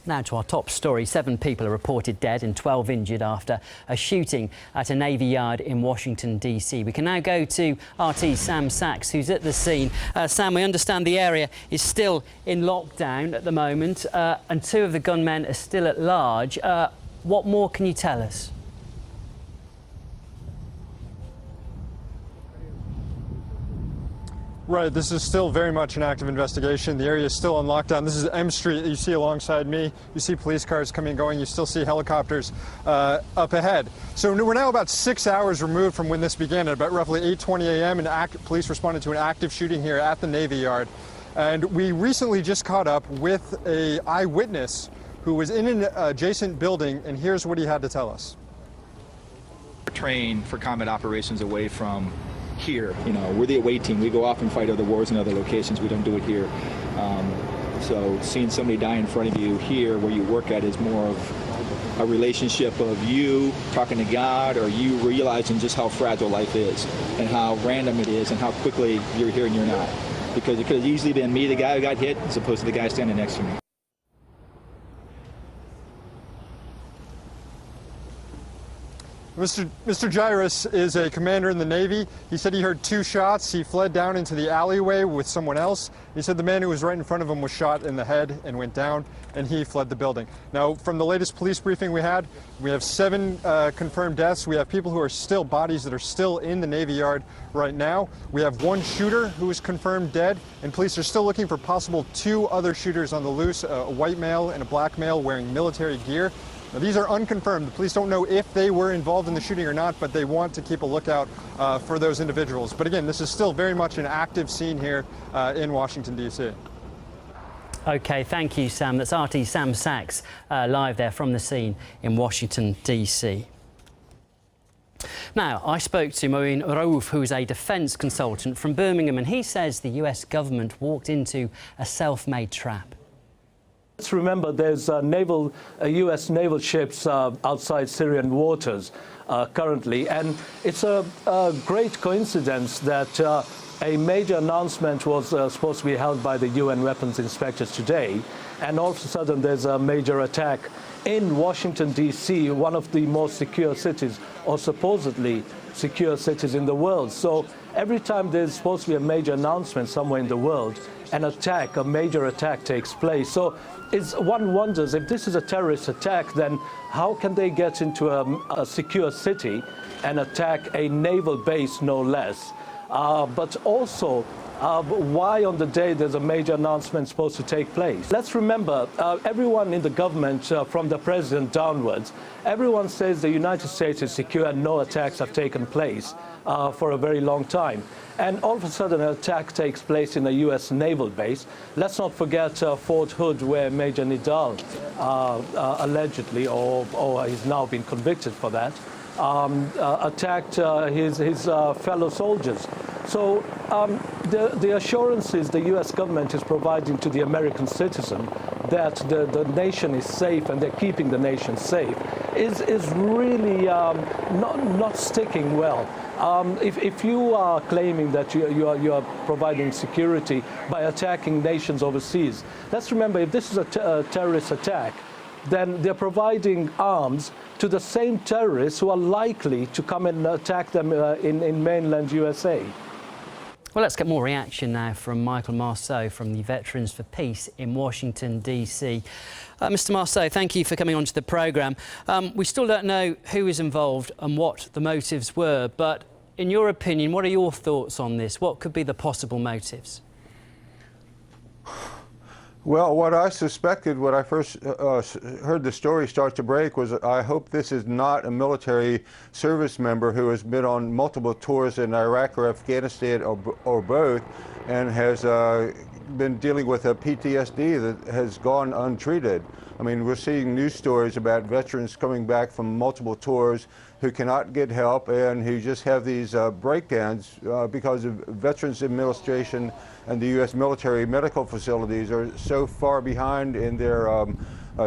Now to our top story. 7 people are reported dead and 12 injured after a shooting at a Navy yard in Washington, D.C. We can now go to RT Sam Sachs, who's at the scene. Sam, we understand the area is still in lockdown at the moment and 2 of the gunmen are still at large. What more can you tell us? Right, this is still very much an active investigation. The area is still on lockdown. This is M Street that you see alongside me. You see police cars coming and going. You still see helicopters up ahead. So we're now about 6 hours removed from when this began. At about roughly 8:20 a.m., police responded to an active shooting here at the Navy Yard. And we recently just caught up with an eyewitness who was in an adjacent building, and here's what he had to tell us. We're trained for combat operations away from here. You know, we're the away team. We go off and fight other wars in other locations. We don't do it here. So seeing somebody die in front of you here where you work at is more of a relationship of you talking to God, or you realizing just how fragile life is and how random it is and how quickly you're here and you're not. Because it could have easily been me, the guy who got hit, as opposed to the guy standing next to me. Mr. Jairus is a commander in the Navy. He said he heard 2 shots. He fled down into the alleyway with someone else. He said the man who was right in front of him was shot in the head and went down, and he fled the building. Now, from the latest police briefing we have 7 confirmed deaths. We have people who are still, bodies that are still in the Navy Yard right now. We have 1 shooter who is confirmed dead, and police are still looking for possible 2 other shooters on the loose, a white male and a black male wearing military gear. Now, these are unconfirmed. The police don't know if they were involved in the shooting or not, but they want to keep a lookout for those individuals. But again, this is still very much an active scene here in Washington, D.C. OK, thank you, Sam. That's RT Sam Sachs live there from the scene in Washington, D.C. Now, I spoke to Moin Raouf, who is a defence consultant from Birmingham, and he says the US government walked into a self-made trap. Let's remember there's US naval ships outside Syrian waters currently, and it's a great coincidence that a major announcement was supposed to be held by the UN weapons inspectors today, and all of a sudden there's a major attack in Washington, D.C., one of the most secure cities, or supposedly secure cities in the world. So every time there's supposed to be a major announcement somewhere in the world, an attack, a major attack takes place. So one wonders, if this is a terrorist attack, then how can they get into a secure city and attack a naval base, no less? But also, why on the day there's a major announcement supposed to take place? Let's remember, everyone in the government, from the president downwards, everyone says the United States is secure and no attacks have taken place for a very long time. And all of a sudden an attack takes place in a US naval base. Let's not forget Fort Hood, where Major Nidal allegedly, or he's now been convicted for that, attacked his fellow soldiers. So the assurances the US government is providing to the American citizen that the nation is safe and they're keeping the nation safe is really not sticking well. If you are claiming that you are providing security by attacking nations overseas, let's remember, if this is a terrorist attack, then they're providing arms to the same terrorists who are likely to come and attack them in mainland USA. Well, let's get more reaction now from Michael Marceau from the Veterans for Peace in Washington, D.C. Mr. Marceau, thank you for coming onto the programme. We still don't know who is involved and what the motives were, but in your opinion, what are your thoughts on this? What could be the possible motives? Well, what I suspected when I first heard the story start to break was, I hope this is not a military service member who has been on multiple tours in Iraq or Afghanistan or both, and has been dealing with a PTSD that has gone untreated. I mean, we're seeing news stories about veterans coming back from multiple tours who cannot get help and who just have these breakdowns because of Veterans Administration and the U.S. military medical facilities are so far behind in their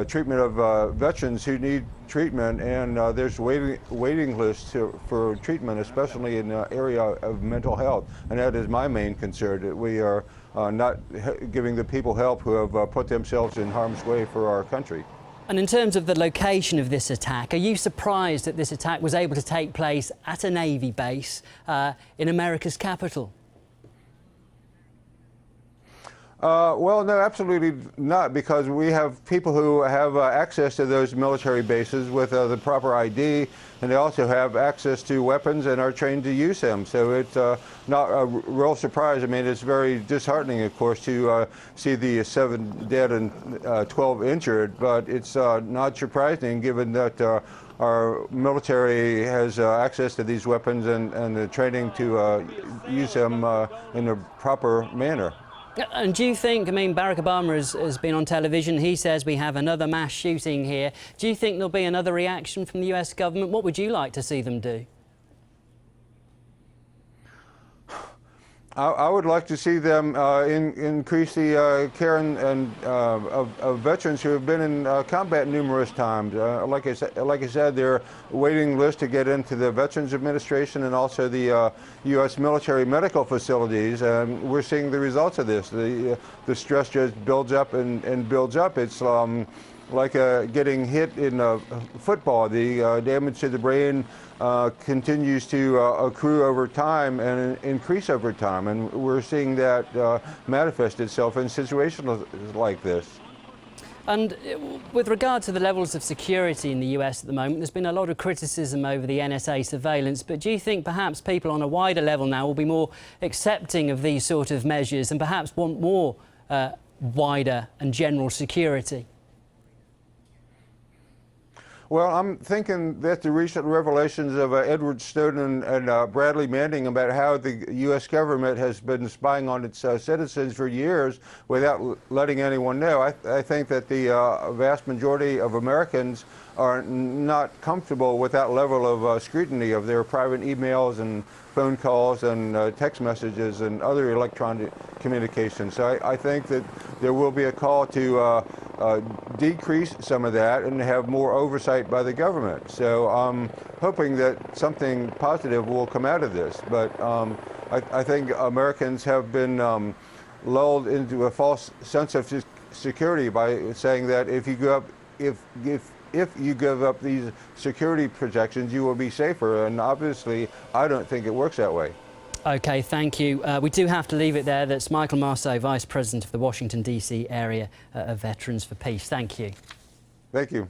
treatment of veterans who need treatment, and there's waiting lists for treatment, especially in the area of mental health, and that is my main concern, that we are not giving the people help who have put themselves in harm's way for our country. And in terms of the location of this attack, are you surprised that this attack was able to take place at a Navy base in America's capital? Well, no, absolutely not, because we have people who have access to those military bases with the proper ID, and they also have access to weapons and are trained to use them. So it's not a real surprise. I mean, it's very disheartening, of course, to see the 7 dead and 12 injured, but it's not surprising given that our military has access to these weapons and the training to use them in a proper manner. And do you think, I mean, Barack Obama has been on television, he says we have another mass shooting here. Do you think there'll be another reaction from the US government? What would you like to see them do? I would like to see them increase the care of veterans who have been in combat numerous times. Like I said, there are waiting lists to get into the Veterans Administration and also the U.S. military medical facilities. And we're seeing the results of this. The stress just builds up and builds up. It's like getting hit in football. The damage to the brain continues to accrue over time and increase over time, and we're seeing that manifest itself in situations like this. And with regard to the levels of security in the US at the moment, there's been a lot of criticism over the NSA surveillance, but do you think perhaps people on a wider level now will be more accepting of these sort of measures and perhaps want more wider and general security? Well, I'm thinking that the recent revelations of Edward Snowden and Bradley Manning about how the U.S. government has been spying on its citizens for years without letting anyone know, I think that the vast majority of Americans are not comfortable with that level of scrutiny of their private emails and phone calls and text messages and other electronic communications. So I think that there will be a call to decrease some of that and have more oversight by the government. So I'm hoping that something positive will come out of this. But I think Americans have been lulled into a false sense of security by saying that if you go up, if you give up these security protections, you will be safer. And obviously, I don't think it works that way. OK, thank you. We do have to leave it there. That's Michael Manasseh, Vice President of the Washington, D.C. area of Veterans for Peace. Thank you. Thank you.